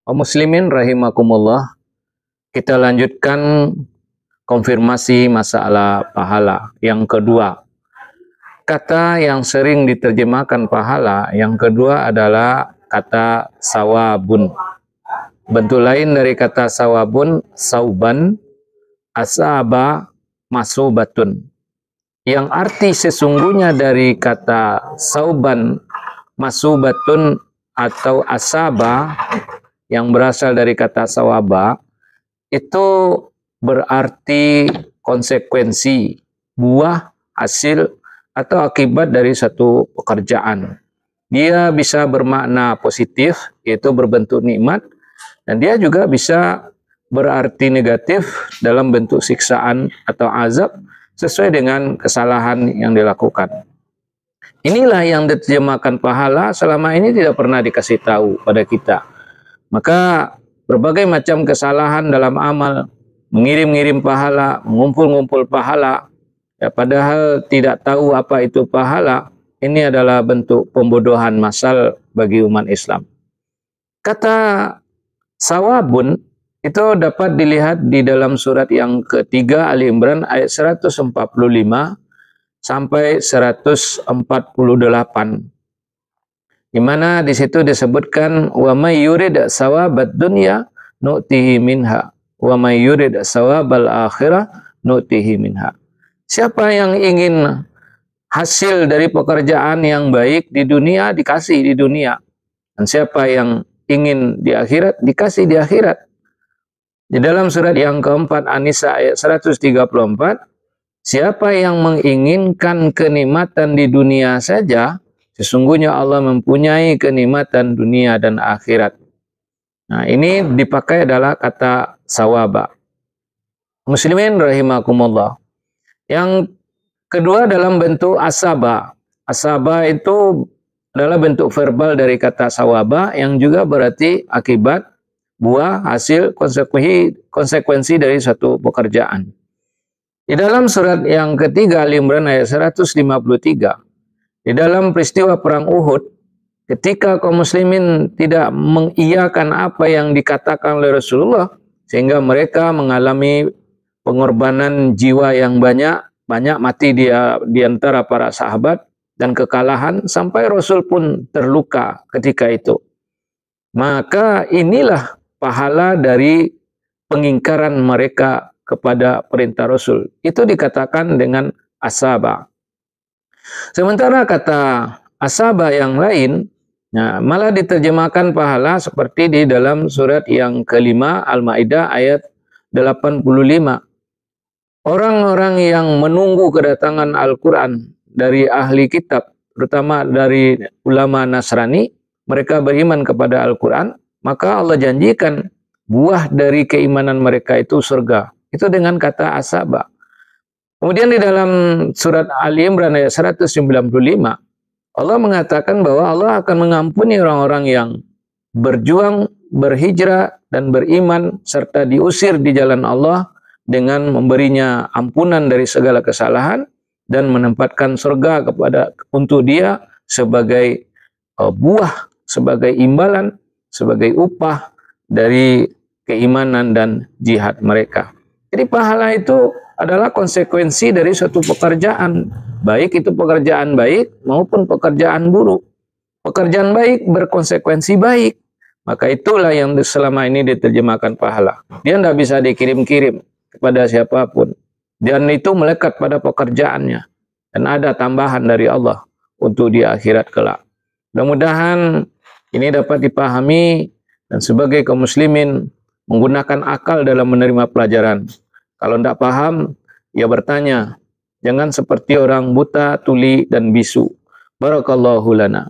Kaum muslimin rahimakumullah, kita lanjutkan konfirmasi masalah pahala. Yang kedua, kata yang sering diterjemahkan pahala, yang kedua adalah kata sawabun. Bentuk lain dari kata sawabun, sauban, asaba, masubatun. Yang arti sesungguhnya dari kata sauban, masubatun atau asaba yang berasal dari kata sawaba itu berarti konsekuensi, buah, hasil atau akibat dari satu pekerjaan. Dia bisa bermakna positif, yaitu berbentuk nikmat, dan dia juga bisa berarti negatif dalam bentuk siksaan atau azab sesuai dengan kesalahan yang dilakukan. Inilah yang diterjemahkan pahala selama ini tidak pernah dikasih tahu pada kita. Maka berbagai macam kesalahan dalam amal, mengirim-ngirim pahala, mengumpul-ngumpul pahala, ya, padahal tidak tahu apa itu pahala, ini adalah bentuk pembodohan massal bagi umat Islam. Kata sawabun itu dapat dilihat di dalam surat yang ketiga Ali Imran ayat 145 sampai 148. Di mana di situ disebutkan wa may yurid sawabad dunya nu'tihi minha wa may yurid sawabal akhirah nu'tihi minha. Siapa yang ingin hasil dari pekerjaan yang baik di dunia, dikasih di dunia. Dan siapa yang ingin di akhirat, dikasih di akhirat. Di dalam surat yang keempat An-Nisa ayat 134, siapa yang menginginkan kenikmatan di dunia saja, sesungguhnya Allah mempunyai kenikmatan dunia dan akhirat. Nah, ini dipakai adalah kata sawaba. Muslimin rahimakumullah. Yang kedua dalam bentuk asaba. Asaba itu adalah bentuk verbal dari kata sawaba yang juga berarti akibat, buah, hasil, konsekuensi dari suatu pekerjaan. Di dalam surat yang ketiga Ali Imran ayat 153, di dalam peristiwa perang Uhud, ketika kaum muslimin tidak mengiyakan apa yang dikatakan oleh Rasulullah, sehingga mereka mengalami pengorbanan jiwa yang banyak mati di antara para sahabat dan kekalahan sampai Rasul pun terluka ketika itu. Maka inilah pahala dari pengingkaran mereka kepada perintah Rasul. Itu dikatakan dengan asaba. Sementara kata asaba yang lain, nah, malah diterjemahkan pahala seperti di dalam surat yang kelima Al-Ma'idah ayat 85. Orang-orang yang menunggu kedatangan Al-Quran dari ahli kitab, terutama dari ulama Nasrani, mereka beriman kepada Al-Quran, maka Allah janjikan buah dari keimanan mereka itu surga. Itu dengan kata asaba. Kemudian di dalam surat Ali Imran ayat 195, Allah mengatakan bahwa Allah akan mengampuni orang-orang yang berjuang, berhijrah, dan beriman, serta diusir di jalan Allah dengan memberinya ampunan dari segala kesalahan dan menempatkan surga untuk dia sebagai buah, sebagai imbalan, sebagai upah dari keimanan dan jihad mereka. Jadi pahala itu adalah konsekuensi dari suatu pekerjaan, baik itu pekerjaan baik maupun pekerjaan buruk. Pekerjaan baik berkonsekuensi baik, maka itulah yang selama ini diterjemahkan pahala. Dia tidak bisa dikirim-kirim kepada siapapun, dan itu melekat pada pekerjaannya, dan ada tambahan dari Allah untuk di akhirat kelak. Mudah-mudahan ini dapat dipahami, dan sebagai kaum muslimin menggunakan akal dalam menerima pelajaran. Kalau tidak paham, ya bertanya. Jangan seperti orang buta, tuli, dan bisu. Barakallahu lana.